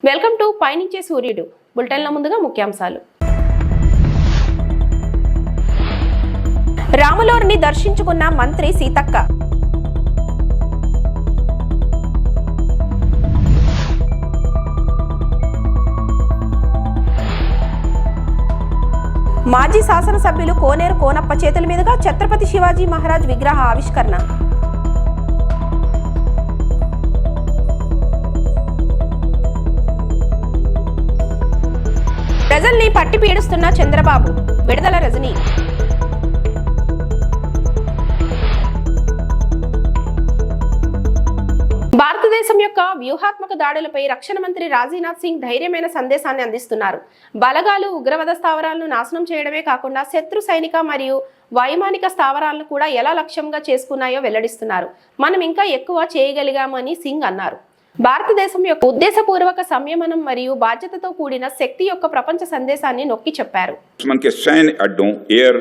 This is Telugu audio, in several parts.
వెల్కమ్ టు పైనుంచే సూర్యుడు బులెటిన్ల ముందుగా ముఖ్యాంశాలు. రాములూరుని దర్శించుకున్న మంత్రి సీతక్క. మాజీ శాసనసభ్యులు కోనేరు కోనప్ప చేతుల మీదుగా ఛత్రపతి శివాజీ మహారాజ్ విగ్రహ ఆవిష్కరణ. ప్రజల్ని పట్టి పీడిస్తున్న చంద్రబాబు, విడుదల రజనీ. భారతదేశం యొక్క వ్యూహాత్మక దాడులపై రక్షణ మంత్రి రాజ్నాథ్ సింగ్ ధైర్యమైన సందేశాన్ని అందిస్తున్నారు. బలగాలు ఉగ్రవాద స్థావరాలను నాశనం చేయడమే కాకుండా శత్రు సైనిక మరియు వైమానిక స్థావరాలను కూడా ఎలా లక్ష్యంగా చేసుకున్నాయో వెల్లడిస్తున్నారు. మనం ఇంకా ఎక్కువ చేయగలిగామని సింగ్ అన్నారు. భారతదేశం యొక్క ఉద్దేశపూర్వక సంయమనం మరియు బాధ్యతతో కూడిన శక్తి యొక్క ప్రపంచ సందేశాన్ని నొక్కి చెప్పారు. दुश्मन के सैन्य अड्डों एयर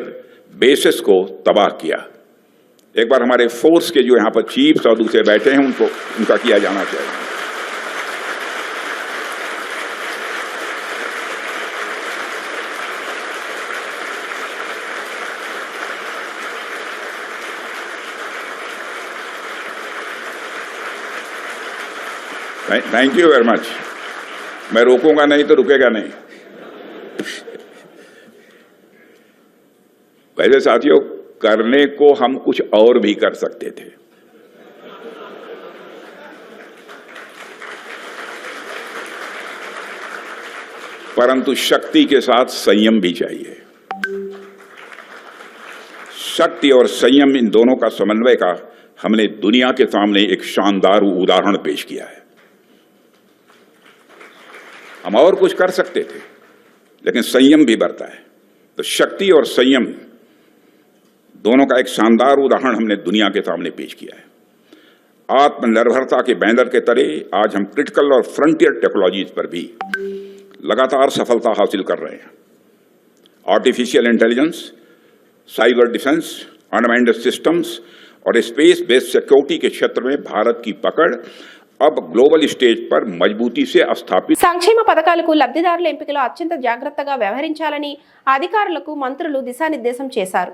बेसिस को तबाह किया. एक बार हमारे फोर्स के जो यहाँ पर चीफ्स और दूसरे बैठे हैं उनका किया जाना चाहिए. Thank you very much. मैं रोकूंगा नहीं तो रुकेगा नहीं. वैसे साथियों, करने को हम कुछ और भी कर सकते थे. परंतु शक्ति के साथ संयम भी चाहिए. शक्ति और संयम, इन दोनों का समन्वय का हमने दुनिया के सामने एक शानदार उदाहरण पेश किया है. हम और कुछ कर सकते थे, लेकिन संयम भी बरता है. तो शक्ति और संयम दोनों का एक शानदार उदाहरण हमने दुनिया के सामने पेश किया है. आत्मनिर्भरता के बैनर के तले आज हम क्रिटिकल और फ्रंटियर टेक्नोलॉजीज पर भी लगातार सफलता हासिल कर रहे हैं. Artificial intelligence, cyber defence, unmanned systems और स्पेस बेस्ड सिक्योरिटी के क्षेत्र में भारत की पकड़ अब గ్లోబల్ స్టేజ్ पर मजबूती से स्थापित. సంక్షేమ పథకాలకు లబ్ధిదారుల ఎంపికలో అత్యంత జాగ్రత్తగా వ్యవహరించాలని అధికారులకు మంత్రులు దిశానిర్దేశం చేశారు.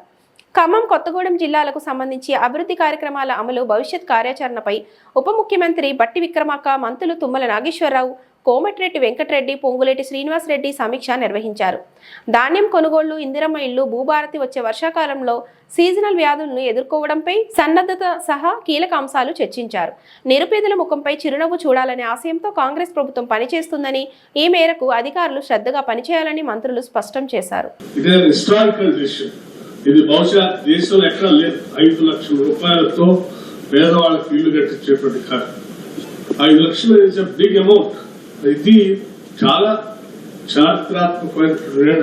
ఖమ్మం, కొత్తగూడెం జిల్లాలకు సంబంధించి అభివృద్ధి కార్యక్రమాల అమలు, భవిష్యత్ కార్యాచరణపై ఉప ముఖ్యమంత్రి బట్టి విక్రమార్క, మంత్రులు తుమ్మల నాగేశ్వరరావు, కోమటిరెడ్డి వెంకటరెడ్డి, పొంగులేటి శ్రీనివాసరెడ్డి సమీక్ష నిర్వహించారు. ధాన్యం కొనుగోళ్లు, ఇందిరమ్మ ఇళ్లు, భూభారతి వచ్చే వర్షాకాలంలో సీజనల్ వ్యాధులను ఎదుర్కోవడంపై సన్నద్ధత సహా కీలక అంశాలు చర్చించారు. నిరుపేదల ముఖంపై చిరునవ్వు చూడాలనే ఆశయంతో కాంగ్రెస్ ప్రభుత్వం పనిచేస్తుందని, ఈ మేరకు అధికారులు శ్రద్ధగా పనిచేయాలని మంత్రులు స్పష్టం చేశారు. ఇది బహుశా దేశంలో ఎక్కడ లేదు. 5 లక్షల రూపాయలతో పేదవాళ్ళకి ఇల్లు కట్టించేటువంటి కార్యక్రమం. 5 లక్షలు ఇస్ ఎ బిగ్ అమౌంట్. ఇది చాలా చారిత్రాత్మకమైన నిర్ణయం.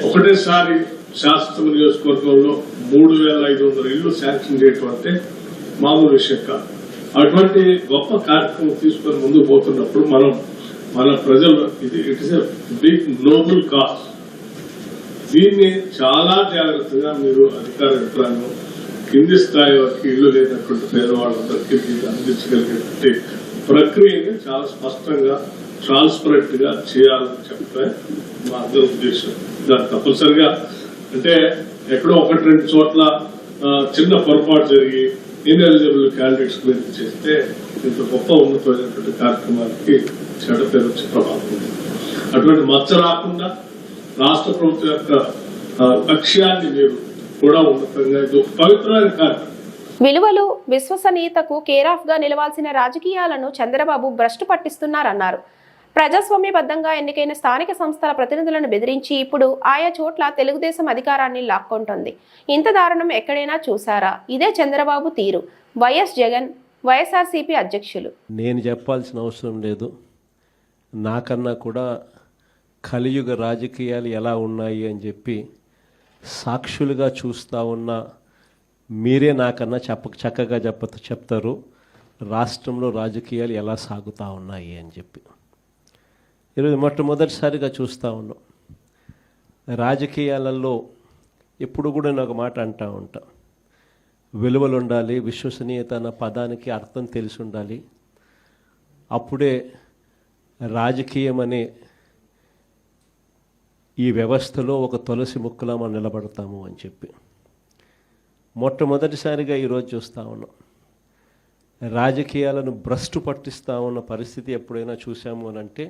ఒకటేసారి శాసనసభ నియోజకవర్గంలో 3500 ఇళ్లు శాంక్షన్ చేయటం అంటే మామూలు విషయం కాదు. అటువంటి గొప్ప కార్యక్రమం తీసుకొని ముందుకు పోతున్నప్పుడు మన ప్రజలు it is a big noble cause. దీన్ని చాలా జాగ్రత్తగా మీరు అధికార యంత్రాంగం కింది స్థాయి వరకు ఇళ్లు లేనటువంటి పేదవాళ్ళందరికీ అందించగలిగే ప్రక్రియని చాలా స్పష్టంగా, ట్రాన్స్పరెంట్ గా చేయాలని చెప్పే మా అందరి ఉద్దేశం. దాన్ని తప్పనిసరిగా అంటే ఎక్కడో 1-2 చోట్ల చిన్న పొరపాటు జరిగి ఇన్ఎలిజిబుల్ క్యాండిడేట్స్ గురించి చేస్తే ఇంత గొప్ప ఉన్నతమైనటువంటి కార్యక్రమానికి చెడ్డ పేరు వచ్చే ప్రమాదం ఉంది. అటువంటి మచ్చ రాకుండా రాష్ట్ర ప్రభుత్వం యొక్క లక్ష్యాన్ని మీరు కూడా ఉన్నతంగా ఇది ఒక పవిత్రమైన కార్యక్రమం. విలువలు, విశ్వసనీయతకు కేరాఫ్ గా నిలవాల్సిన రాజకీయాలను చంద్రబాబు భ్రష్టు పట్టిస్తున్నారన్నారు. ప్రజాస్వామ్యబద్ధంగా ఎన్నికైన స్థానిక సంస్థల ప్రతినిధులను బెదిరించి ఇప్పుడు ఆయా చోట్ల తెలుగుదేశం అధికారాన్ని లాక్కొంటోంది. ఇంత దారుణం ఎక్కడైనా చూసారా? ఇదే చంద్రబాబు తీరు. వైఎస్ జగన్, వైఎస్ఆర్సీపీ అధ్యక్షులు. నేను చెప్పాల్సిన అవసరం లేదు. నాకన్నా కూడా కలియుగ రాజకీయాలు ఎలా ఉన్నాయి అని చెప్పి సాక్షులుగా చూస్తూ ఉన్న మీరే నాకన్నా చక్కగా చెప్తారు రాష్ట్రంలో రాజకీయాలు ఎలా సాగుతూ ఉన్నాయి అని చెప్పి. ఈరోజు మొట్టమొదటిసారిగా చూస్తూ ఉన్నాం. రాజకీయాలలో ఎప్పుడు కూడా నేను ఒక మాట అంటూ ఉంటా, విలువలు ఉండాలి, విశ్వసనీయత అన్న పదానికి అర్థం తెలిసి ఉండాలి. అప్పుడే రాజకీయం అనే ఈ వ్యవస్థలో ఒక తులసి ముక్కలా మనం నిలబడతాము అని చెప్పి మొట్టమొదటిసారిగా ఈరోజు చూస్తూ ఉన్నాం. రాజకీయాలను భ్రష్టు పట్టిస్తూ ఉన్న పరిస్థితి ఎప్పుడైనా చూసాము అని అంటే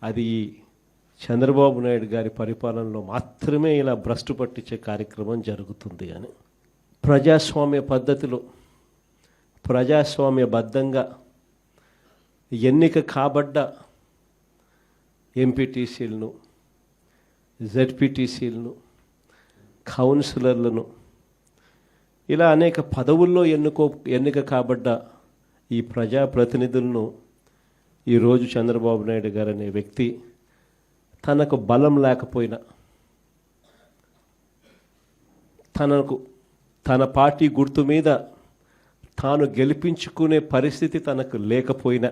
అది చంద్రబాబు నాయుడు గారి పరిపాలనలో మాత్రమే ఇలా భ్రష్టు పట్టించే కార్యక్రమం జరుగుతుంది అని. ప్రజాస్వామ్య పద్ధతిలో ప్రజాస్వామ్యబద్ధంగా ఎన్నిక కాబడ్డ ఎంపీటీసీలను, జెడ్పీటీసీలను, కౌన్సిలర్లను ఇలా అనేక పదవుల్లో ఎన్నిక కాబడ్డ ఈ ప్రజాప్రతినిధులను ఈరోజు చంద్రబాబు నాయుడు గారు అనే వ్యక్తి తనకు బలం లేకపోయినా, తన పార్టీ గుర్తు మీద తాను గెలిపించుకునే పరిస్థితి తనకు లేకపోయినా,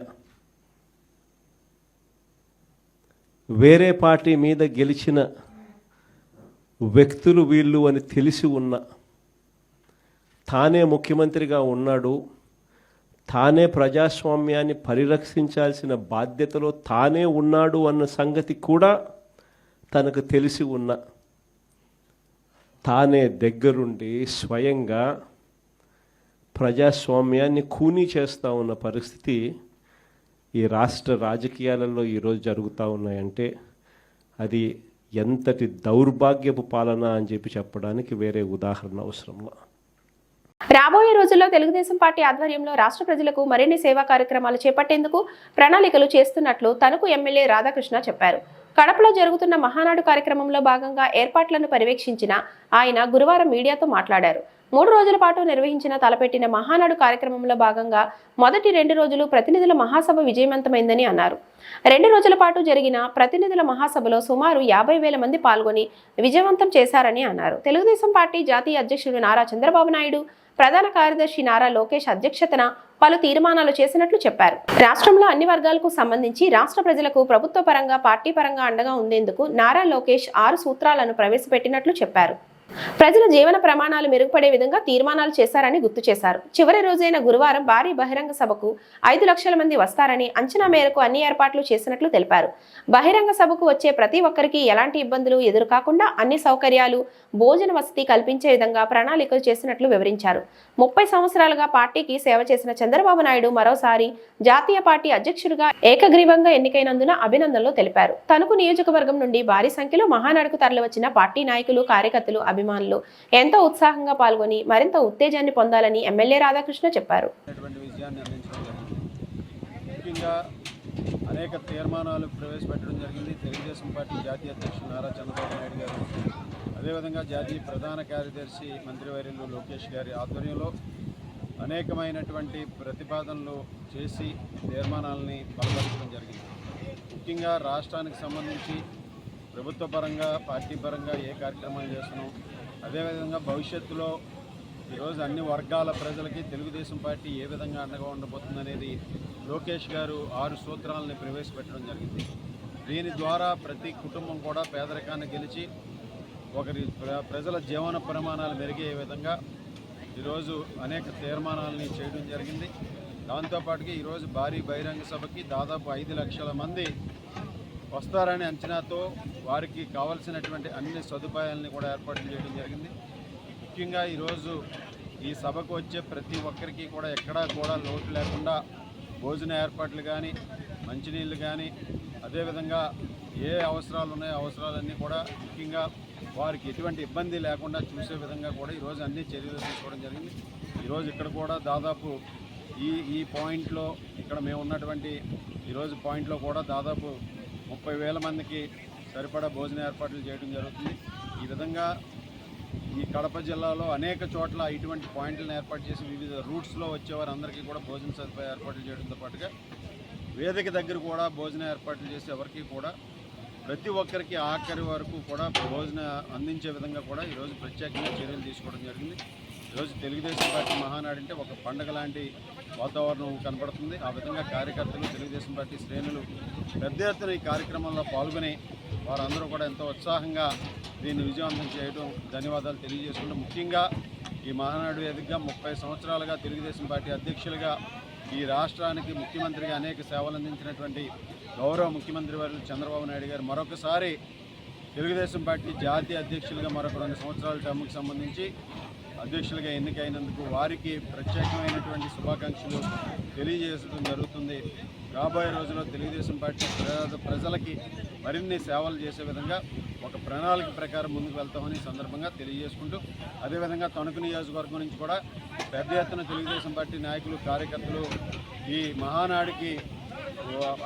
వేరే పార్టీ మీద గెలిచిన వ్యక్తులు వీళ్ళు అని తెలిసి ఉన్న, తానే ముఖ్యమంత్రిగా ఉన్నాడు, తానే ప్రజాస్వామ్యాన్ని పరిరక్షించాల్సిన బాధ్యతలో తానే ఉన్నాడు అన్న సంగతి కూడా తనకు తెలిసి ఉన్న, తానే దగ్గరుండి స్వయంగా ప్రజాస్వామ్యాన్ని ఖూనీ చేస్తూ ఉన్న పరిస్థితి ఈ రాష్ట్ర రాజకీయాలలో ఈరోజు జరుగుతూ ఉన్నాయంటే అది ఎంతటి దౌర్భాగ్యపు పాలన అని చెప్పడానికి వేరే ఉదాహరణ అవసరంలా. రాబోయే రోజుల్లో తెలుగుదేశం పార్టీ ఆధ్వర్యంలో రాష్ట్ర ప్రజలకు మరిన్ని సేవా కార్యక్రమాలు చేపట్టేందుకు ప్రణాళికలు చేస్తున్నట్లు తణుకు ఎమ్మెల్యే రాధాకృష్ణ చెప్పారు. కడపలో జరుగుతున్న మహానాడు కార్యక్రమంలో భాగంగా ఏర్పాట్లను పర్యవేక్షించిన ఆయన గురువారం మీడియాతో మాట్లాడారు. 3 రోజుల పాటు నిర్వహించిన తలపెట్టిన మహానాడు కార్యక్రమంలో భాగంగా మొదటి 2 రోజులు ప్రతినిధుల మహాసభ విజయవంతమైందని అన్నారు. 2 రోజుల పాటు జరిగిన ప్రతినిధుల మహాసభలో సుమారు 50,000 మంది పాల్గొని విజయవంతం చేశారని అన్నారు. తెలుగుదేశం పార్టీ జాతీయ అధ్యక్షుడు నారా చంద్రబాబు నాయుడు, ప్రధాన కార్యదర్శి నారా లోకేష్ అధ్యక్షతన పలు తీర్మానాలు చేసినట్లు చెప్పారు. రాష్ట్రంలో అన్ని వర్గాలకు సంబంధించి రాష్ట్ర ప్రజలకు ప్రభుత్వ పరంగా, పార్టీ పరంగా అండగా ఉండేందుకు నారా లోకేష్ 6 సూత్రాలను ప్రవేశపెట్టినట్లు చెప్పారు. ప్రజల జీవన ప్రమాణాలు మెరుగుపడే విధంగా తీర్మానాలు చేశారని గుర్తు చేశారు. చివరి రోజైన గురువారం భారీ బహిరంగ సభకు 5 లక్షల మంది వస్తారని అంచనా మేరకు అన్ని ఏర్పాట్లు చేసినట్లు తెలిపారు. బహిరంగ సభకు వచ్చే ప్రతి ఒక్కరికి ఎలాంటి ఇబ్బందులు ఎదురుకాకుండా అన్ని సౌకర్యాలు, భోజన వసతి కల్పించే విధంగా ప్రణాళికలు చేసినట్లు వివరించారు. 30 సంవత్సరాలుగా పార్టీకి సేవ చేసిన చంద్రబాబు నాయుడు మరోసారి జాతీయ పార్టీ అధ్యక్షుడిగా ఏకగ్రీవంగా ఎన్నికైనందున అభినందనలు తెలిపారు. తణుకు నియోజకవర్గం నుండి భారీ సంఖ్యలో మహానాడుకు తరలివచ్చిన పార్టీ నాయకులు, కార్యకర్తలు, అభిమానులు ఎంతో ఉత్సాహంగా పాల్గొని మరింత ఉత్తేజాన్ని పొందాలని ఎమ్మెల్యే రాధాకృష్ణ చెప్పారు. అనేక తీర్మానాలు ప్రవేశపెట్టడం జరిగింది. తెలుగుదేశం పార్టీ జాతీయ అధ్యక్షుడు నారా చంద్రబాబు నాయుడు గారు, అదేవిధంగా జాతీయ ప్రధాన కార్యదర్శి మంత్రివర్యులు లోకేష్ గారి ఆధ్వర్యంలో అనేకమైనటువంటి ప్రతిపాదనలు చేసి తీర్మానాలని బలపరచడం జరిగింది. ముఖ్యంగా రాష్ట్రానికి సంబంధించి ప్రభుత్వ పరంగా, పార్టీ పరంగా ఏ కార్యక్రమాలు చేస్తున్నాం, అదేవిధంగా భవిష్యత్తులో ఈరోజు అన్ని వర్గాల ప్రజలకి తెలుగుదేశం పార్టీ ఏ విధంగా అండగా ఉండబోతుందనేది లోకేష్ గారు 6 సూత్రాలని ప్రవేశపెట్టడం జరిగింది. దీని ద్వారా ప్రతి కుటుంబం కూడా పేదరికాన్ని గెలిచి ఒకరి ప్రజల జీవన ప్రమాణాలు మెరుగే విధంగా ఈరోజు అనేక తీర్మానాలని చేయడం జరిగింది. దాంతోపాటుగా ఈరోజు భారీ బహిరంగ సభకి దాదాపు 5 లక్షల మంది వస్తారనే అంచనాతో వారికి కావాల్సినటువంటి అన్ని సదుపాయాలని కూడా ఏర్పాటు చేయడం జరిగింది. ముఖ్యంగా ఈరోజు ఈ సభకు వచ్చే ప్రతి ఒక్కరికి కూడా ఎక్కడా కూడా లోటు లేకుండా భోజన ఏర్పాట్లు కానీ, మంచినీళ్ళు కానీ, అదేవిధంగా ఏ అవసరాలు ఉన్నాయో అవసరాలన్నీ కూడా ముఖ్యంగా వారికి ఎటువంటి ఇబ్బంది లేకుండా చూసే విధంగా కూడా ఈరోజు అన్ని చర్యలు తీసుకోవడం జరిగింది. ఈరోజు ఇక్కడ కూడా దాదాపు ఈ పాయింట్లో, ఇక్కడ మేము ఉన్నటువంటి ఈరోజు పాయింట్లో కూడా దాదాపు 30,000 మందికి సరిపడా భోజన ఏర్పాట్లు చేయడం జరుగుతుంది. ఈ విధంగా ఈ కడప జిల్లాలో అనేక చోట్ల ఇటువంటి పాయింట్లను ఏర్పాటు చేసి వివిధ రూట్స్లో వచ్చేవారందరికీ కూడా భోజన సదుపాయ ఏర్పాట్లు చేయడంతో పాటుగా వేదిక దగ్గర కూడా భోజన ఏర్పాట్లు చేసి ఎవరికి కూడా ప్రతి ఒక్కరికి ఆఖరి వరకు కూడా భోజన అందించే విధంగా కూడా ఈరోజు ప్రత్యేకంగా చర్యలు తీసుకోవడం జరిగింది. ఈరోజు తెలుగుదేశం పార్టీ మహానాడు అంటే ఒక పండగ లాంటి వాతావరణం కనపడుతుంది. ఆ విధంగా కార్యకర్తలు, తెలుగుదేశం పార్టీ శ్రేణులు పెద్ద ఎత్తున ఈ కార్యక్రమంలో పాల్గొని వారందరూ కూడా ఎంతో ఉత్సాహంగా దీన్ని విజయవంతం చేయడం ధన్యవాదాలు తెలియజేసుకుంటూ, ముఖ్యంగా ఈ మహానాడు వేదికగా 30 సంవత్సరాలుగా తెలుగుదేశం పార్టీ అధ్యక్షులుగా ఈ రాష్ట్రానికి ముఖ్యమంత్రిగా అనేక సేవలు అందించినటువంటి గౌరవ ముఖ్యమంత్రి వర్యులు చంద్రబాబు నాయుడు గారు మరొకసారి తెలుగుదేశం పార్టీ జాతీయ అధ్యక్షులుగా మరొక 2 సంవత్సరాల టర్మ్కి సంబంధించి అధ్యక్షులుగా ఎన్నికైనందుకు వారికి ప్రత్యేకమైనటువంటి శుభాకాంక్షలు తెలియజేయడం జరుగుతుంది. రాబోయే రోజుల్లో తెలుగుదేశం పార్టీ ప్రజలకి మరిన్ని సేవలు చేసే విధంగా ఒక ప్రణాళిక ప్రకారం ముందుకు వెళ్తామని సందర్భంగా తెలియజేసుకుంటూ, అదేవిధంగా తణుకు నియోజకవర్గం నుంచి కూడా పెద్ద ఎత్తున తెలుగుదేశం పార్టీ నాయకులు కార్యకర్తలు ఈ మహానాడికి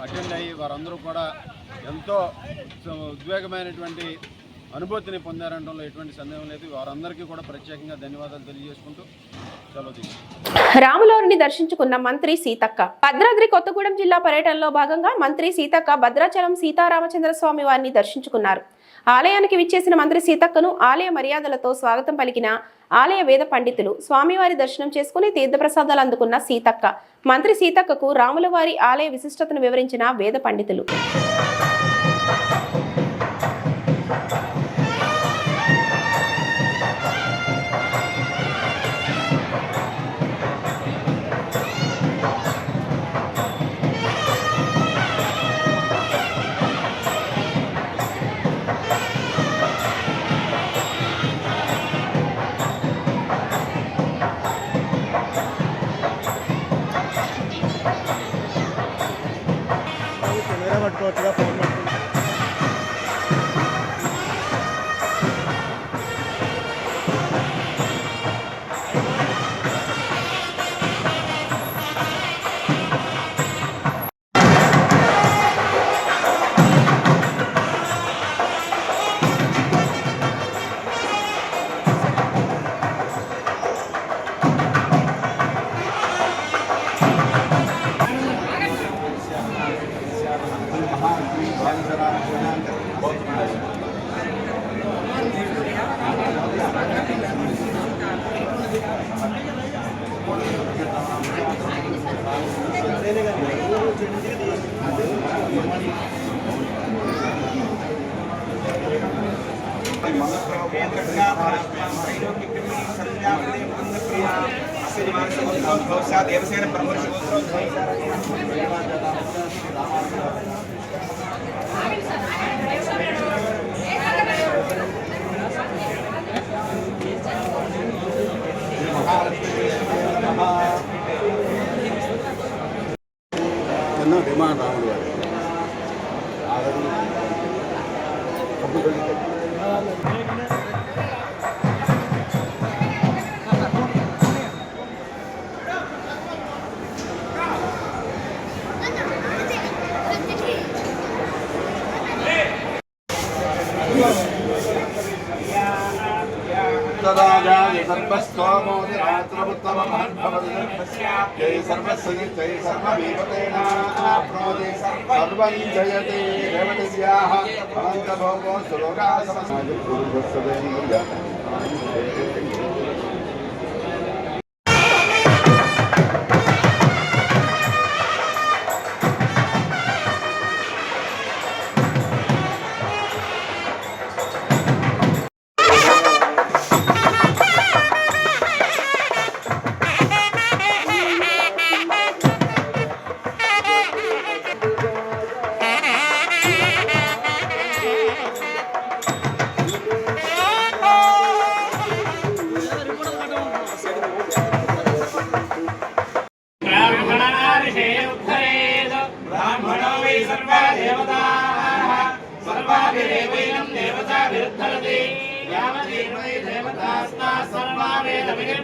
అటెండ్ అయ్యి వారందరూ కూడా ఎంతో ఉద్వేగమైనటువంటి అనుభూతిని పొందారనడంలో ఎటువంటి సందేహం లేదు. వారందరికీ కూడా ప్రత్యేకంగా ధన్యవాదాలు తెలియజేసుకుంటూ సెలవు తీసుకుంటాం. రాములవారిని దర్శించుకున్న మంత్రి సీతక్క. భద్రాద్రి కొత్తగూడెం జిల్లా పర్యటనలో భాగంగా మంత్రి సీతక్క భద్రాచలం సీతారామచంద్ర స్వామి వారిని దర్శించుకున్నారు. ఆలయానికి విచ్చేసిన మంత్రి సీతక్కను ఆలయ మర్యాదలతో స్వాగతం పలికిన ఆలయ వేద పండితులు. స్వామివారి దర్శనం చేసుకుని తీర్థప్రసాదాలు అందుకున్న సీతక్క. మంత్రి సీతక్కకు రాములవారి ఆలయ విశిష్టతను వివరించిన వేద పండితులు. విమానం రాముడు వారి జయతే రేవతిస్యాః అనంతభోగో సులోకా సమస్య.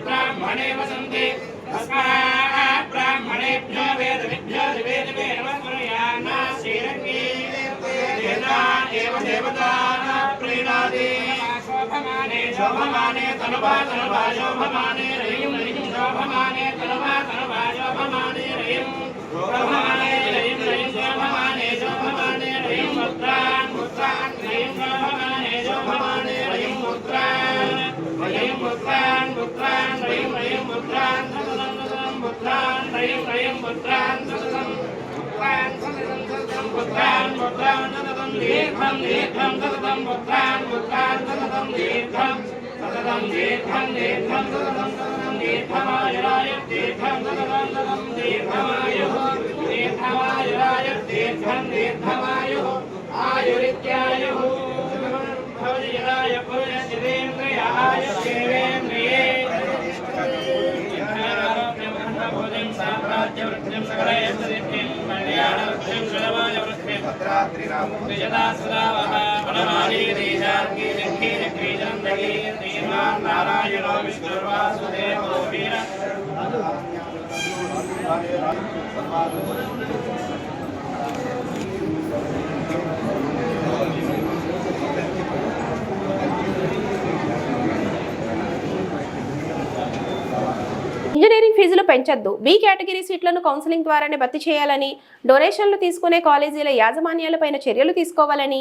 ब्राह्मणे वसन्ति तस्मात् ब्राह्मणेभ्यो वेदविभ्यो दिवे नमः कुर्यान्न श्रीरङ्गे देवता एव देवता प्रीणाति शोभमाने तनुवा शोभमाने रयिं शोभमाने तनुवा शोभमाने रयिं शोभमाने रयिं मुद्रान् रयिं शोभमाने रयिं मुद्रान् रयिं मुद्रान् रयिं मुद्रान् दीर्घं सततं दीर्घं सततं दीर्घं दीर्घं सततं सततं दीर्घमायुराय दीर्घं सततं सततं दीर्घमायुः दीर्घमायुराय दीर्घं दीर्घमायुः आयुरित्यायुः भवजराय पुरुषजितेन्द्रियाय देवेन्द्रिये भोजं साम्राज्यवृद्धिं सकलयस्तदित्यं कल्याणवृद्धिं शरवायवृद्धिं त्रिजदा सदा वः वनमाली देशार्की जङ्घी जङ्घी जन्दगी श्रीमान् नारायणो विष्णुर्वासुदेवो वीर ఇంజనీరింగ్ ఫీజులు పెంచొద్దు, బి కేటగిరీ సీట్లను కౌన్సిలింగ్ ద్వారానే భర్తీ చేయాలని, డొనేషన్లు తీసుకునే కాలేజీల యాజమాన్యాలపైన చర్యలు తీసుకోవాలని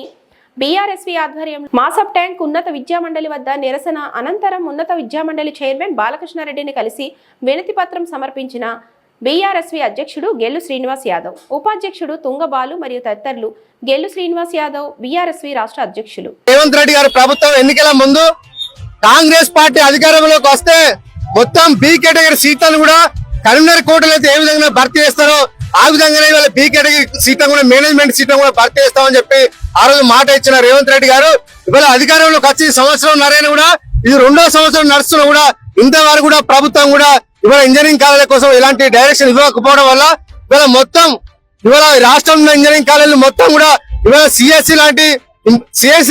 బీఆర్ఎస్వీ ఆధ్వర్యంలో మాసబ్ ట్యాంక్ ఉన్నత విద్యామండలి వద్ద నిరసన అనంతరం ఉన్నత విద్యామండలి చైర్మన్ బాలకృష్ణారెడ్డిని కలిసి వినతి పత్రం సమర్పించిన బీఆర్ఎస్వీ అధ్యక్షుడు గెల్లు శ్రీనివాస్ యాదవ్, ఉపాధ్యక్షుడు తుంగబాలు మరియు తదితరులు. గెల్లు శ్రీనివాస్ యాదవ్ బీఆర్ఎస్వీ రాష్ట్ర అధ్యక్షులు. రేవంత్ రెడ్డి గారి ప్రభుత్వం ఎన్నికల ముందు కాంగ్రెస్ పార్టీ అధికారంలోకి వస్తే మొత్తం బి కేటగిరీ సీట్లను కూడా కరీంనగర్ కోటలో అయితే ఏ విధంగా భర్తీ చేస్తారో ఆ విధంగానే ఇవాళ బి కేటగిరీ సీట్లను కూడా మేనేజ్మెంట్ సీట్లను కూడా భర్తీ చేస్తామని చెప్పి ఆ రోజు మాట ఇచ్చిన రేవంత్ రెడ్డి గారు ఇవాళ అధికారంలోకి వచ్చి సంవత్సరం నరేన కూడా ఇది 2వ సంవత్సరం నడుస్తున్నా కూడా ఇంతవరకు కూడా ప్రభుత్వం కూడా ఇవాళ ఇంజనీరింగ్ కాలేజీల కోసం ఎలాంటి డైరెక్షన్ ఇవ్వకపోవడం వల్ల ఇవాళ మొత్తం ఇవాళ రాష్ట్రంలో ఇంజనీరింగ్ కాలేజీలు మొత్తం కూడా ఇవాళ సిఎస్సి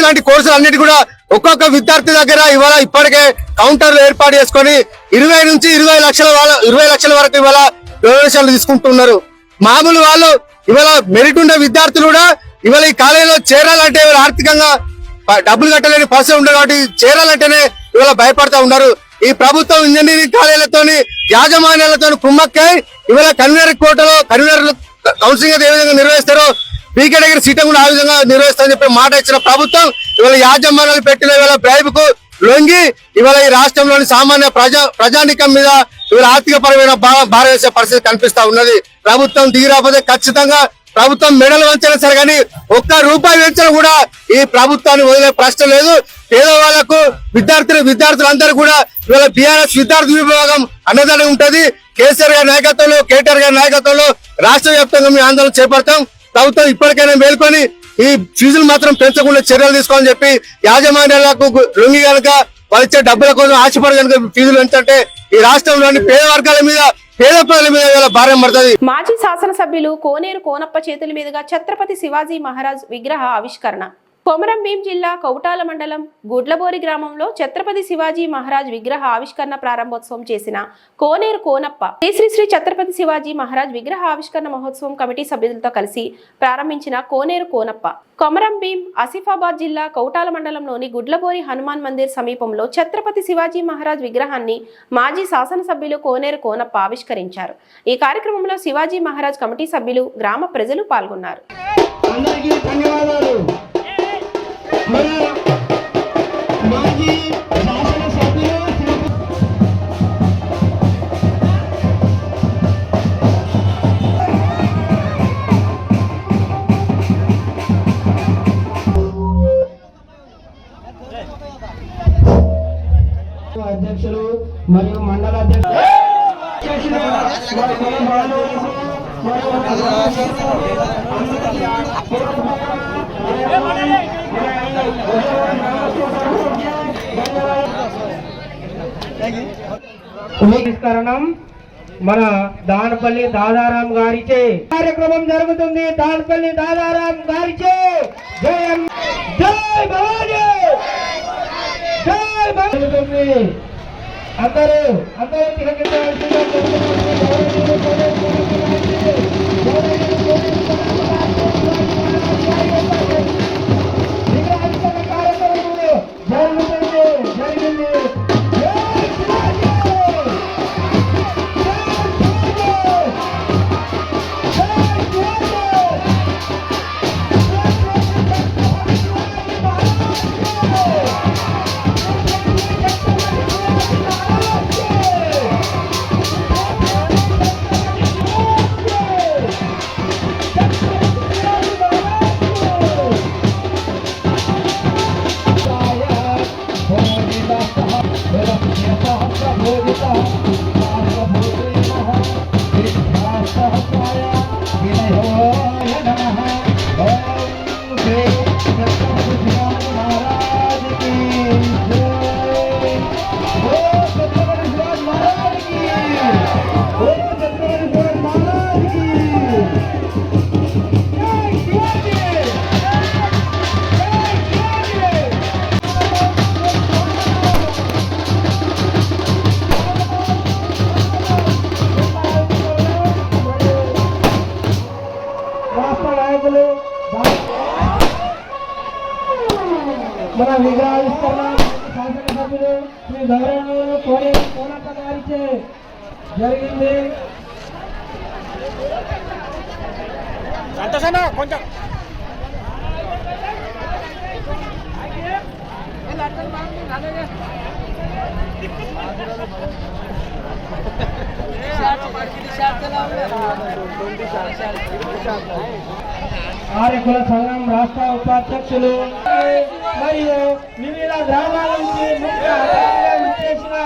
లాంటి కోర్సులు అన్నిటి కూడా ఒక్కొక్క విద్యార్థి దగ్గర ఇవాళ ఇప్పటికే కౌంటర్లు ఏర్పాటు చేసుకొని 20 నుంచి 20 లక్షల వరకు ఇవాళ డొనేషన్లు తీసుకుంటున్నారు. మామూలు వాళ్ళు ఇవాళ మెరిట్ ఉండే విద్యార్థులు కూడా ఇవాళ ఈ కాలేజీలో చేరాలంటే ఇవాళ ఆర్థికంగా డబ్బులు కట్టలేని పరిస్థితి ఉండదు కాబట్టి చేరాలంటేనే ఇవాళ భయపడతా ఉన్నారు. ఈ ప్రభుత్వం ఇంజనీరింగ్ కాలేజీలతోని యాజమాన్యాలతో కుమ్మక్కై ఇవాళ కరీంనగర్ కౌన్సిలింగ్ అయితే ఏ విధంగా నిర్వహిస్తారో బి కేటగిరీ సీట్లను కూడా ఆ విధంగా నిర్వహిస్తారని చెప్పి మాట ఇచ్చిన ప్రభుత్వం ఇవాళ యాజమాన్యాలు పెట్టిన ఇవాళ బ్రైబ్ కు లొంగి ఇవాళ ఈ రాష్ట్రంలోని సామాన్య ప్రజానికం మీద ఇవాళ ఆర్థిక పరమైన భారం వేసే పరిస్థితి కనిపిస్తా ఉన్నది. ప్రభుత్వం దిగిరాకపోతే ఖచ్చితంగా ప్రభుత్వం మెడలు వంచడం సరే కానీ ₹1 వెంచడం కూడా ఈ ప్రభుత్వాన్ని వదిలే ప్రశ్న లేదు. పేదవాళ్లకు విద్యార్థులందరూ కూడా ఇవాళ బీఆర్ఎస్ విద్యార్థి విభాగం అన్నదానం ఉంటది. కేసీఆర్ గారి నాయకత్వంలో కేటీఆర్ గారి నాయకత్వంలో రాష్ట్ర వ్యాప్తంగా మేము ఆందోళన చేపడతాం. ప్రభుత్వం ఇప్పటికైనా మేల్కొని ఈ ఫీజులు మాత్రం పెంచకుండా చర్యలు తీసుకోవాలని చెప్పి యాజమాన్యాలకు లొంగి కనుక వాళ్ళు ఇచ్చే డబ్బుల కోసం ఆశపడి కనుక ఫీజులు పెంచంటే ఈ రాష్ట్రంలోని పేద వర్గాల మీద పేద ప్రజల మీద భారం పడుతుంది. మాజీ శాసనసభ్యులు కోనేరు కోనప్ప చేతుల మీదుగా ఛత్రపతి శివాజీ మహారాజ్ విగ్రహ ఆవిష్కరణ. కొమరంభీం జిల్లా కౌటాల మండలం గుడ్లబోరి గ్రామంలో ఛత్రపతి శివాజీ మహారాజ్ విగ్రహ ఆవిష్కరణ ప్రారంభోత్సవం చేసిన కోనేరు కోనప్ప శ్రీ ఛత్రపతి శివాజీ మహారాజ్ విగ్రహ ఆవిష్కరణ మహోత్సవం కమిటీ సభ్యులతో కలిసి ప్రారంభించిన కోనేరు కోనప్ప కొమరంభీం ఆసిఫాబాద్ జిల్లా కౌటాల మండలంలోని గుడ్లబోరి హనుమాన్ మందిర్ సమీపంలో ఛత్రపతి శివాజీ మహారాజ్ విగ్రహాన్ని మాజీ శాసనసభ్యులు కోనేరు కోనప్ప ఆవిష్కరించారు. ఈ కార్యక్రమంలో శివాజీ మహారాజ్ కమిటీ సభ్యులు, గ్రామ ప్రజలు పాల్గొన్నారు. మాజీ శాసనసభ్యులు అధ్యక్షులు మరియు మండల అధ్యక్షులు మన దానపల్లి దాదారాం గారిచే కార్యక్రమం జరుగుతుంది. దానపల్లి దాదారాం గారిచే జై భవానీ జై భవానీ. అందరూ महाराज की जय। बोलो छत्रपति शिवाजी महाराज की। बोलो छत्रपति शिवाजी महाराज की। जय शिवाजी। जय शिवाजी। రాష్ట్ర నాయకులు మన విగ్రహావిష్కరణ శాసనసభ్యులు శ్రీ గౌరవనీయులు కోనప్ప గారిచే జరిగింది. ఆర్యకుల సంఘం రాష్ట్ర ఉపాధ్యక్షులు మరియు వివిధ గ్రామాల నుంచి ముఖ్య అతిథిగా విచ్చేసిన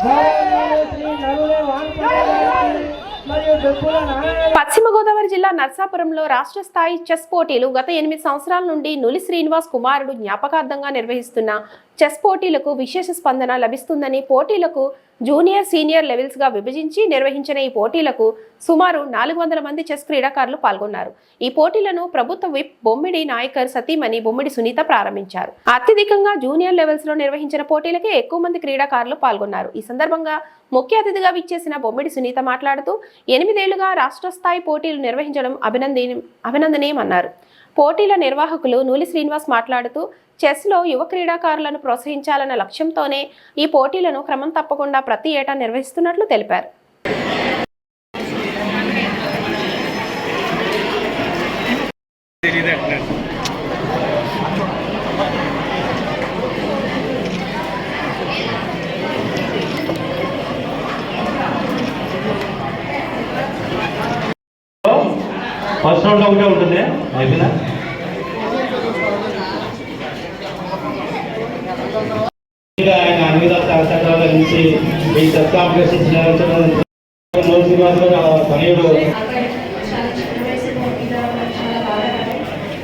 గౌరవనీయులు శ్రీ నలులే వానపల్లి గారికి మరియు డబ్బుల నారాయణ. పశ్చిమ గోదావరి జిల్లా నర్సాపురంలో రాష్ట్ర స్థాయి చెస్ పోటీలు గత 8 సంవత్సరాల నుండి నులి శ్రీనివాస్ కుమారుడు జ్ఞాపకార్థంగా నిర్వహిస్తున్న చెస్ పోటీలకు విశేష స్పందన లభిస్తుందని, పోటీలకు జూనియర్ సీనియర్ లెవెల్స్ గా విభజించి నిర్వహించిన ఈ పోటీలకు సుమారు 400 మంది చెస్ క్రీడాకారులు పాల్గొన్నారు. ఈ పోటీలను ప్రభుత్వ విప్ బొమ్మిడి నాయకర్ సతీమణి బొమ్మిడి సునీత ప్రారంభించారు. అత్యధికంగా జూనియర్ లెవెల్స్ లో నిర్వహించిన పోటీలకే ఎక్కువ మంది క్రీడాకారులు పాల్గొన్నారు. ఈ సందర్భంగా ముఖ్య అతిథిగా విచ్చేసిన బొమ్మిడి సునీత మాట్లాడుతూ 8 ఏళ్లుగా రాష్ట్ర స్థాయి పోటీలు నిర్వహించడం అభినందనీయమన్నారు. పోటీల నిర్వాహకులు నూలి శ్రీనివాస్ మాట్లాడుతూ చెస్లో యువ క్రీడాకారులను ప్రోత్సహించాలన్న లక్ష్యంతోనే ఈ పోటీలను క్రమం తప్పకుండా ప్రతి ఏటా నిర్వహిస్తున్నట్లు తెలిపారు. ఫస్ట్ రౌండ్ ఒకటే ఉంటుంది అయిపోయిందా? ఆయన అన్ని సంవత్సరాల నుంచి ఈ చెస్ కాంపిటీషన్స్ నిర్వహించడం శ్రీనివాస్ తనయుడు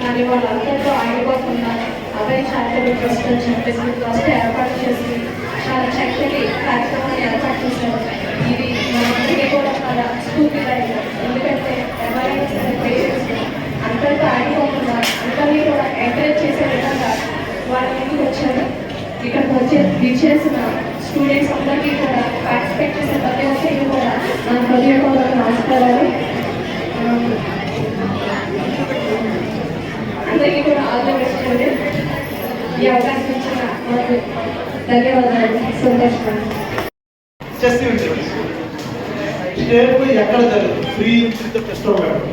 కానీ వాళ్ళందరితో ఆగిపోకుండా అబ్బాయి చారిటబుల్ ట్రస్ట్ అని చెప్పేసి ట్రస్ట్ ఏర్పాటు చేసి చాలా చక్కటి కార్యక్రమాన్ని ఏర్పాటు చేశారు. ఇది మనందరికీ కూడా చాలా స్ఫూర్తిదాయకం. ఎందుకంటే ఎవరైనా సరే పేరెంట్స్ అందరితో ఆగిపోకుండా అందరినీ కూడా ఎంకరేజ్ చేసే విధంగా వాళ్ళ ముందుకు వచ్చారు. ఇక్కడికి విచ్చేసిన స్టూడెంట్స్ అందరికీ కూడా పార్టిసిపేట్ చేసే ప్రతి ఒక్కరికి కూడా నా హృదయపూర్వక నమస్కారాలు. అందరికీ కూడా ఆల్ ది బెస్ట్ అండి. ఈ అవకాశం ఇచ్చిన మాకు ధన్యవాదాలు. సంతోషం. చెస్ స్టేట్ ఎక్కడ జరగదు ఫ్రీ ఉచిత టెస్ట్ ప్రోగ్రామ్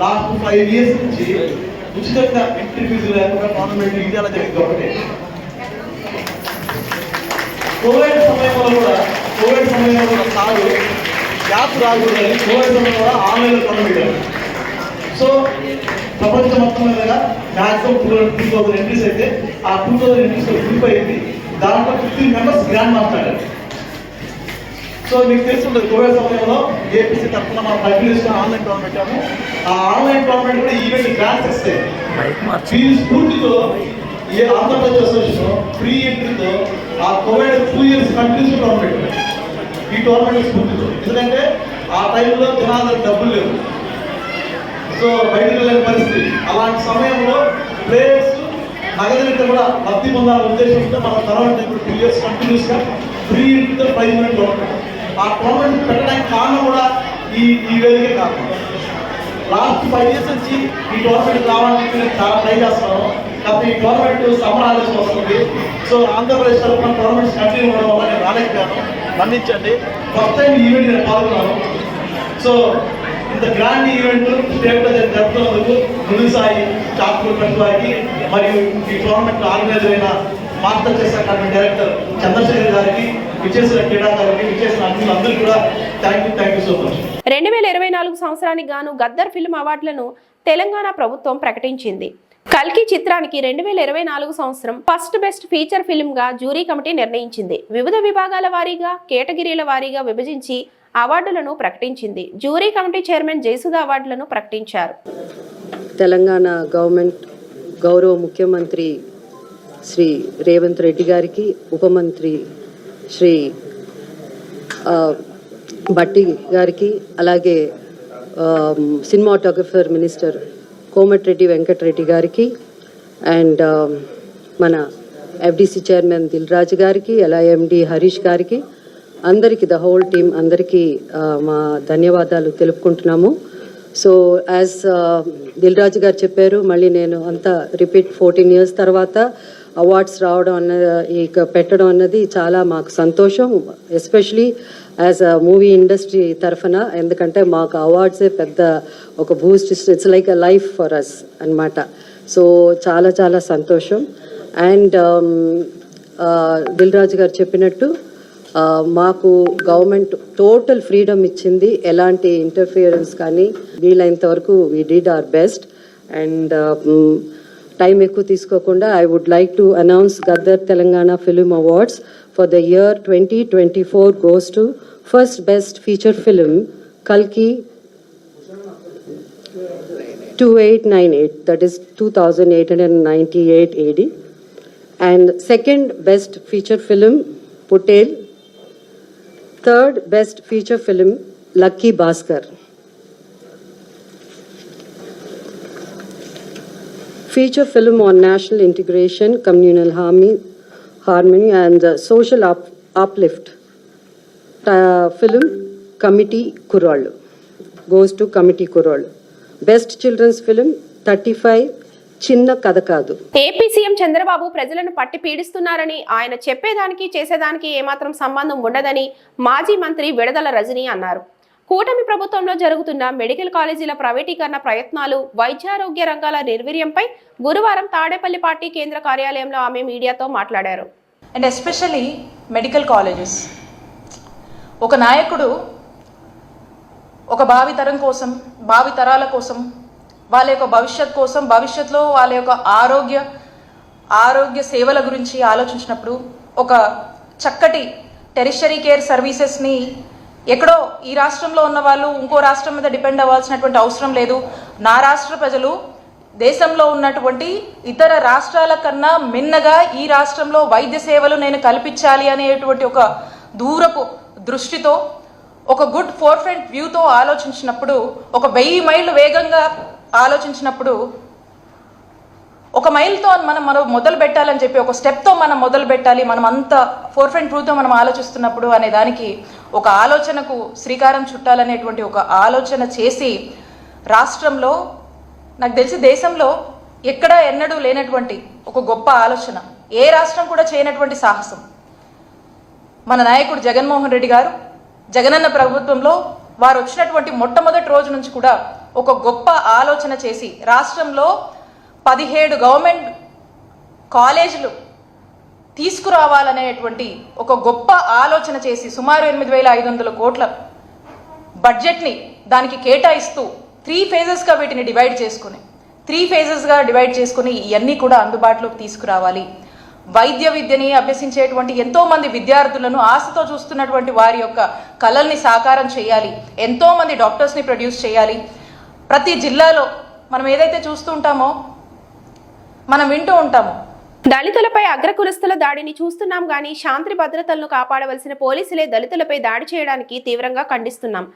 లాస్ట్ 5 years నుంచి ఉచితంగా ఎంట్రీ ఫీజు లేకుండా గవర్నమెంట్ ఇండియాలో జరిగింది ఒకటి. కోవిడ్ సమయంలో కూడా సాగు గ్యాప్ రాకూడదని కోవిడ్ సమయంలో కూడా ఆన్లైన్లో కొనబెట్టారు. సో ప్రపంచం మొత్తం మీద మ్యాక్సిమం 2000 ఎంట్రీస్ అయితే ఆ 2000 ఎంట్రీస్ గ్రూప్ అయింది. దాంట్లో 15 members గ్రాండ్ మాస్టర్. సో మీకు తెలుసుంటుంది కోవిడ్ సమయంలో ఏపీసీ తరఫున మనం పబ్లిష్ ఆన్లైన్ టోర్నమెంట్ పెట్టాము. ఆ ఆన్లైన్ టోర్నమెంట్ కూడా ఈవెంట్ గ్రాండ్స్ ఇస్తాయి. ఈ స్ఫూర్తితో ఏ ఆంధ్రప్రదేశ్ అసోసియేషన్ ఫ్రీ ఎంట్రీతో ఆ కోవిడ్ 2 years కంటిన్యూస్ టోర్నమెంట్ ఈ టోర్నమెంట్ స్ఫూర్తితో. ఎందుకంటే ఆ టైంలో జనాలు డబ్బులు లేవు, సో బయటకు వెళ్ళని పరిస్థితి. అలాంటి సమయంలో ప్లేయర్స్ నగదులతో కూడా లబ్ధి పొందాలనే ఉద్దేశంతో మన తర్వాత 2 years కంటిన్యూస్గా ఫ్రీ ఎంట్రీతో ప్రైజ్ మనీ టోర్నమెంట్. ఆ టోర్నమెంట్ పెట్టడానికి కారణం కూడా ఈ వేదికే కారణం. లాస్ట్ 5 years నుంచి ఈ టోర్నమెంట్ రావాలని నేను చాలా ట్రై చేస్తున్నాను. కాబట్టి ఈ టోర్నమెంట్ సమ్మర్ హాలిడేస్ వస్తుంది. సో ఆంధ్రప్రదేశ్ తరఫున టోర్నమెంట్స్ కంటిన్యూ అవ్వడం వల్ల నేను రాలేకపోయాను, మన్నించండి. ఫస్ట్ టైం ఈవెంట్ నేను పాల్గొన్నాను. సో ఇంత గ్రాండ్ ఈవెంట్ స్టేట్లో జరుపుతున్నందుకు నులి సాయి చాపూర్ వారికి మరియు ఈ టోర్నమెంట్ ఆర్గనైజర్ అయిన master chess academy director Chandrashekhar గారికి, విచ్చేసిన క్రీడాకారులకి, విచ్చేసిన అతిథులందరికీ కూడా థ్యాంక్ యూ సో మచ్. 2024 సంవత్సరానికి గాను గద్దర్ ఫిల్మ్ అవార్డులను తెలంగాణ ప్రభుత్వం ప్రకటించింది. కల్కి చిత్రానికి 2024 సంవత్సరం ఫస్ట్ బెస్ట్ ఫీచర్ ఫిల్మ్ గా జ్యూరీ కమిటీ నిర్ణయించింది. వివిధ విభాగాల వారీగా కేటగిరీల వారీగా విభజించి అవార్డులను ప్రకటించింది. జ్యూరీ కమిటీ చైర్మన్ జయసుధ అవార్డులను ప్రకటించారు. తెలంగాణ గవర్నమెంట్ గౌరవ ముఖ్యమంత్రి శ్రీ రేవంత్ రెడ్డి గారికి, ఉప మంత్రి శ్రీ బట్టి గారికి, అలాగే సినిమాటోగ్రఫర్ మినిస్టర్ కోమటిరెడ్డి వెంకటరెడ్డి గారికి, అండ్ మన ఎఫ్డిసి చైర్మన్ దిల్ రాజు గారికి, అలా ఎండి హరీష్ గారికి, అందరికీ, ద హోల్ టీమ్ అందరికీ మా ధన్యవాదాలు తెలుపుకుంటున్నాము. సో యాజ్ దిల్ రాజు గారు చెప్పారు, మళ్ళీ నేను అంతా రిపీట్ 14 years తర్వాత అవార్డ్స్ రావడం ఇక పెట్టడం అన్నది చాలా మాకు సంతోషం, especially as a movie industry తరఫున. ఎందుకంటే మాకు అవార్డ్సే పెద్ద ఒక boost, it's like a life for us అన్నమాట. సో చాలా చాలా సంతోషం. అండ్ దిల్ రాజు గారు చెప్పినట్టు మాకు గవర్నమెంట్ టోటల్ ఫ్రీడమ్ ఇచ్చింది, ఎలాంటి ఇంటర్ఫియరెన్స్ కానీ వీలైనంత వరకు we did our best. And time ఎక్కువ తీసుకోకుండా I would like to announce Gaddar Telangana film awards for the year 2024 goes to first best feature film Kalki 2898, that is 2898 AD, and second best feature film Putel, third best feature film Lucky Bhaskar. Feature film on national integration, communal harmony and social uplift. Film Committee Kurallu goes to Committee Kurallu. Best children's film 35 చిన్న కథ కాదు. ఏపీ సీఎం చంద్రబాబు ప్రజలను పట్టి పీడిస్తున్నారని, ఆయన చెప్పేదానికి చేసేదానికి ఏమాత్రం సంబంధం ఉండదని మాజీ మంత్రి విడదల రజని అన్నారు. కూటమి ప్రభుత్వంలో జరుగుతున్న మెడికల్ కాలేజీల ప్రైవేటీకరణ ప్రయత్నాలు, వైద్యారోగ్య రంగాల నిర్వీర్యంపై గురువారం తాడేపల్లి పార్టీ కేంద్ర కార్యాలయంలో ఆమె మీడియాతో మాట్లాడారు. అండ్ ఎస్పెషల్లీ మెడికల్ కాలేజెస్, ఒక నాయకుడు ఒక భావితరం కోసం, భావితరాల కోసం, వాళ్ళ యొక్క భవిష్యత్ కోసం, భవిష్యత్తులో వాళ్ళ యొక్క ఆరోగ్య సేవల గురించి ఆలోచించినప్పుడు ఒక చక్కటి టెరిషరీ కేర్ సర్వీసెస్ని ఎక్కడో ఈ రాష్ట్రంలో ఉన్న వాళ్ళు ఇంకో రాష్ట్రం మీద డిపెండ్ అవ్వాల్సినటువంటి అవసరం లేదు. నా రాష్ట్ర ప్రజలు దేశంలో ఉన్నటువంటి ఇతర రాష్ట్రాల కన్నా మిన్నగా ఈ రాష్ట్రంలో వైద్య సేవలు నేను కల్పించాలి అనేటువంటి ఒక దూరపు దృష్టితో, ఒక గుడ్ ఫోర్ఫ్రంట్ వ్యూతో ఆలోచించినప్పుడు, ఒక 1000 మైళ్ళు వేగంగా ఆలోచించినప్పుడు, ఒక మైల్తో మనం మొదలు పెట్టాలని చెప్పి, ఒక స్టెప్తో మనం మొదలు పెట్టాలి, మనం అంత ఫోర్ఫ్రంట్ వ్యూతో మనం ఆలోచిస్తున్నప్పుడు అనే దానికి ఒక ఆలోచనకు శ్రీకారం చుట్టాలనేటువంటి ఒక ఆలోచన చేసి రాష్ట్రంలో, నాకు తెలిసి దేశంలో ఎక్కడా ఎన్నడూ లేనటువంటి ఒక గొప్ప ఆలోచన, ఏ రాష్ట్రం కూడా చేయనటువంటి సాహసం మన నాయకుడు జగన్మోహన్ రెడ్డి గారు, జగనన్న ప్రభుత్వంలో వారు వచ్చినటువంటి మొట్టమొదటి రోజు నుంచి కూడా ఒక గొప్ప ఆలోచన చేసి రాష్ట్రంలో 17 గవర్నమెంట్ కాలేజీలు తీసుకురావాలనేటువంటి ఒక గొప్ప ఆలోచన చేసి సుమారు 8,500 కోట్ల బడ్జెట్ని దానికి కేటాయిస్తూ 3 phases వీటిని డివైడ్ చేసుకుని ఇవన్నీ కూడా అందుబాటులోకి తీసుకురావాలి. వైద్య విద్యని అభ్యసించేటువంటి ఎంతో మంది విద్యార్థులను ఆశతో చూస్తున్నటువంటి వారి యొక్క కలల్ని సాకారం చేయాలి. ఎంతో మంది డాక్టర్స్ని ప్రొడ్యూస్ చేయాలి. ప్రతి జిల్లాలో మనం ఏదైతే చూస్తూ ఉంటామో, మనం వింటూ ఉంటామో, దళితులపై అగ్రకులస్తుల దాడిని చూస్తున్నాం గానీ శాంతి భద్రతలను కాపాడవలసిన పోలీసులే దళితులపై దాడి చేయడానికి తీవ్రంగా ఖండిస్తున్నాం.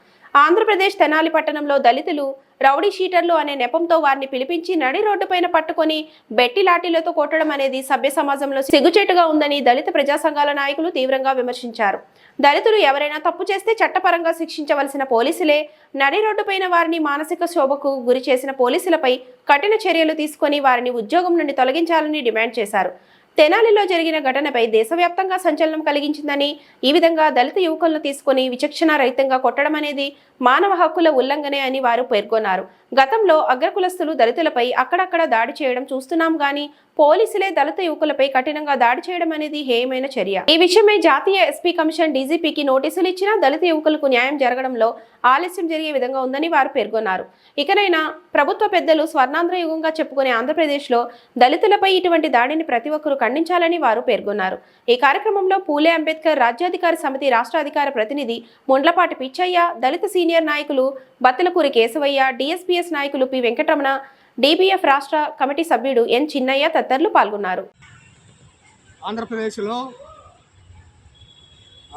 ఆంధ్రప్రదేశ్ తెనాలి పట్టణంలో దళితులు రౌడీ షీటర్లు అనే నెపంతో వారిని పిలిపించి నడి రోడ్డుపైన పట్టుకొని బెట్టి లాఠీలతో కొట్టడం అనేది సభ్య సమాజంలో సిగ్గుచేటుగా ఉందని దళిత ప్రజా సంఘాల నాయకులు తీవ్రంగా విమర్శించారు. దళితులు ఎవరైనా తప్పు చేస్తే చట్టపరంగా శిక్షించవలసిన పోలీసులే నడి రోడ్డుపైన వారిని మానసిక శోభకు గురి చేసిన పోలీసులపై కఠిన చర్యలు తీసుకొని వారిని ఉద్యోగం నుండి తొలగించాలని డిమాండ్ చేశారు. తెనాలిలో జరిగిన ఘటనపై దేశవ్యాప్తంగా సంచలనం కలిగించిందని, ఈ విధంగా దళిత యువకులను తీసుకుని విచక్షణ రహితంగా కొట్టడం అనేది మానవ హక్కుల ఉల్లంఘనే అని వారు పేర్కొన్నారు. గతంలో అగ్రకులస్తులు దళితులపై అక్కడక్కడ దాడి చేయడం చూస్తున్నాం గానీ పోలీసులే దళిత యువకులపై కఠినంగా దాడి చేయడం అనేది హేయమైన చర్య. ఈ విషయమై జాతీయ ఎస్పీ కమిషన్ డీజీపీకి నోటీసులు ఇచ్చినా దళిత యువకులకు న్యాయం జరగడంలో ఆలస్యం జరిగే విధంగా ఉందని వారు పేర్కొన్నారు. ఇకనైనా ప్రభుత్వ పెద్దలు స్వర్ణాంధ్ర యుగంగా చెప్పుకునే ఆంధ్రప్రదేశ్లో దళితులపై ఇటువంటి దాడిని ప్రతి ఒక్కరూ ఖండించాలని వారు పేర్కొన్నారు. ఈ కార్యక్రమంలో పూలే అంబేద్కర్ రాజ్యాధికార సమితి రాష్ట్ర అధికార ప్రతినిధి ముండ్లపాటి పిచ్చయ్య, దళిత సీనియర్ నాయకులు బత్తలకూరి కేశవయ్య, డిఎస్పీఎస్ నాయకులు పి వెంకటరమణ, డీబీఎఫ్ రాష్ట్ర కమిటీ సభ్యుడు ఎన్ చిన్నయ్య తదితరులు పాల్గొన్నారు. ఆంధ్రప్రదేశ్లో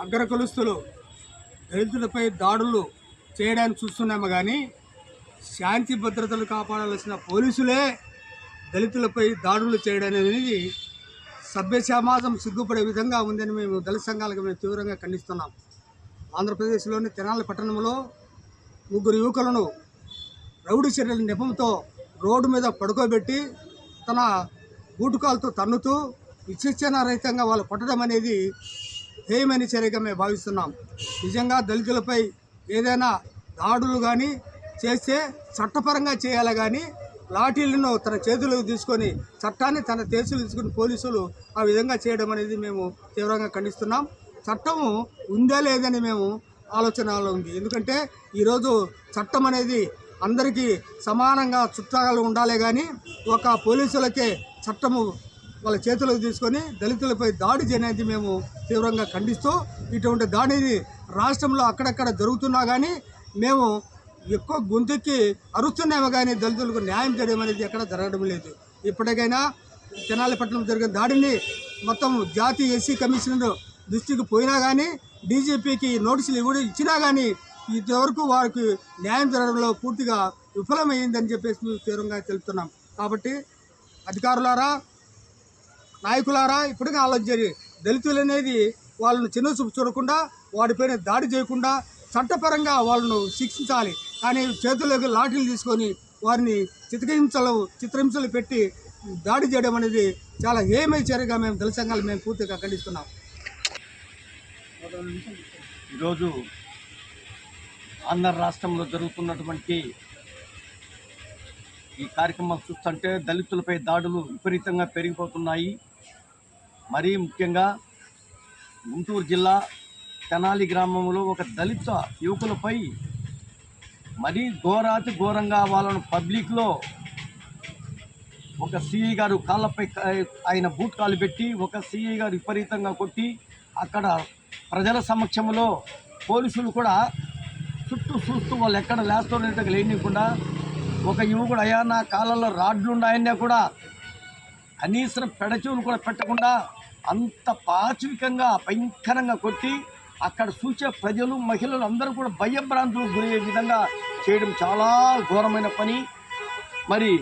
అగ్రకులస్తులు దళితులపై దాడులు చేయడానికి చూస్తున్నాము కానీ శాంతి భద్రతలు కాపాడాల్సిన పోలీసులే దళితులపై దాడులు చేయడం అనేది సభ్య సమాజం సిగ్గుపడే విధంగా ఉందని మేము దళిత సంఘాలకు మేము తీవ్రంగా ఖండిస్తున్నాం. ఆంధ్రప్రదేశ్లోని తెనాలి పట్టణంలో 3 యువకులను రౌడీ చర్యల నెపంతో రోడ్డు మీద పడుకోబెట్టి తన బూటుకాలతో తన్నుతూ విచక్షణారహితంగా వాళ్ళు కొట్టడం అనేది హేయమైన చర్యగా మేము భావిస్తున్నాం. నిజంగా దళితులపై ఏదైనా దాడులు కానీ చేస్తే చట్టపరంగా చేయాలి కానీ లాఠీలను తన చేతులకు తీసుకొని చట్టాన్ని తన చేతులు తీసుకుని పోలీసులు ఆ విధంగా చేయడం అనేది మేము తీవ్రంగా ఖండిస్తున్నాం. చట్టము ఉందా లేదని మేము ఆలోచనలో ఉంది. ఎందుకంటే ఈరోజు చట్టం అనేది అందరికీ సమానంగా చుట్టాలు ఉండాలి కానీ ఒక పోలీసులకే చట్టము వాళ్ళ చేతులకు తీసుకొని దళితులపై దాడి చేయనేది మేము తీవ్రంగా ఖండిస్తూ ఇటువంటి దాడిని రాష్ట్రంలో అక్కడక్కడ జరుగుతున్నా కానీ మేము ఎక్కువ గొంతుకి అరుస్తున్నామో కానీ దళితులకు న్యాయం చేయడం అనేది ఎక్కడ జరగడం లేదు. ఇప్పటికైనా తెనాలి పట్టణం జరిగిన దాడిని మొత్తం జాతీయ ఎస్సీ కమిషనర్ దృష్టికి పోయినా కానీ డీజీపీకి నోటీసులు ఇచ్చినా కానీ ఇంతవరకు వారికి న్యాయం జరగడంలో పూర్తిగా విఫలమైందని చెప్పేసి మేము తీవ్రంగా తెలుపుతున్నాం. కాబట్టి అధికారులారా, నాయకులారా ఇప్పటికే ఆలోచించారు. దళితులు అనేది వాళ్ళను చిన్న చూపు చూడకుండా వాడిపైన దాడి చేయకుండా చట్టపరంగా వాళ్ళను శిక్షించాలి. కానీ చేతుల్లోకి లాఠీలు తీసుకొని వారిని చిత్రహింసలు పెట్టి దాడి చేయడం అనేది చాలా హేయమైన చర్యగా మేము దళిత సంఘాలు మేము పూర్తిగా ఖండిస్తున్నాం. ఈరోజు ఆంధ్ర రాష్ట్రంలో జరుగుతున్నటువంటి ఈ కార్యక్రమం చూస్తుంటే దళితులపై దాడులు విపరీతంగా పెరిగిపోతున్నాయి. మరీ ముఖ్యంగా గుంటూరు జిల్లా తెనాలి గ్రామంలో ఒక దళిత యువకులపై మరీ ఘోరాతి ఘోరంగా వాళ్ళను పబ్లిక్లో ఒక సిఐ గారు కాళ్ళపై ఆయన బూట్ కాలు పెట్టి ఒక సిఐ గారు విపరీతంగా కొట్టి అక్కడ ప్రజల సమక్షంలో పోలీసులు కూడా చుట్టూ చూస్తూ వాళ్ళు ఎక్కడ లేస్తున్నట్టుగా లేనికుండా ఒక యువకుడు అయ్యా నా కాళ్ళల్లో రాడ్లు ఉన్నాయన్నా కూడా కనీసం పెడచెవులు కూడా పెట్టకుండా అంత పాచికంగా భయంకరంగా కొట్టి అక్కడ చూసే ప్రజలు మహిళలు అందరూ కూడా భయభ్రాంతులకు గురయ్యే విధంగా చేయడం చాలా ఘోరమైన పని. మరి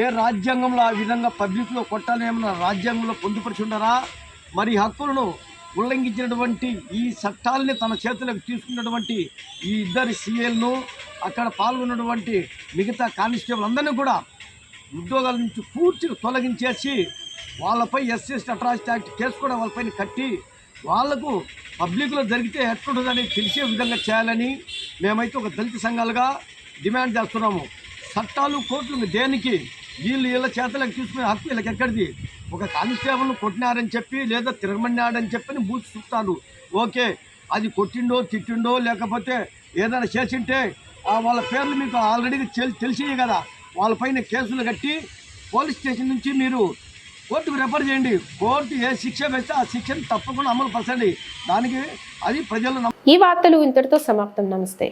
ఏ రాజ్యాంగంలో ఆ విధంగా పబ్లిక్లో కొట్టాలేమన్నా రాజ్యాంగంలో పొందుపరిచి ఉండరా? మరి హక్కులను ఉల్లంఘించినటువంటి ఈ చట్టాలని తన చేతులకు తీసుకున్నటువంటి ఈ ఇద్దరి సీఎల్ను అక్కడ పాల్గొన్నటువంటి మిగతా కానిస్టేబుల్ అందరినీ కూడా ఉద్యోగాల నుంచి పూర్తిగా తొలగించేసి వాళ్ళపై ఎస్సీ అట్రాసిటీ యాక్ట్ కేసు కూడా వాళ్ళపైన కట్టి వాళ్లకు పబ్లిక్లో జరిగితే ఎట్లుంటుందని తెలిసే విధంగా చేయాలని మేమైతే ఒక దళిత సంఘాలుగా డిమాండ్ చేస్తున్నాము. చట్టాలు కోర్టులు దేనికి? వీళ్ళ చేతలకు తీసుకునే హక్కు వీళ్ళకి ఎక్కడిది? ఒక కానిస్టేబుల్ను కొట్టినారని చెప్పి లేదా తిరగమన్నాడని చెప్పని బూచి చూస్తారు. ఓకే, అది కొట్టిండో తిట్టిండో లేకపోతే ఏదైనా చేసింటే వాళ్ళ పేర్లు మీకు ఆల్రెడీ తెలిసినాయి కదా. వాళ్ళపైన కేసులు కట్టి పోలీస్ స్టేషన్ నుంచి మీరు కోర్టుకు రెఫర్ చేయండి. కోర్టు ఏ శిక్ష వేస్తే ఆ శిక్షను తప్పకుండా అమలు పరచండి. దానికి అది ప్రజలు. ఈ వార్తలు ఇంతటితో సమాప్తం. నమస్తే.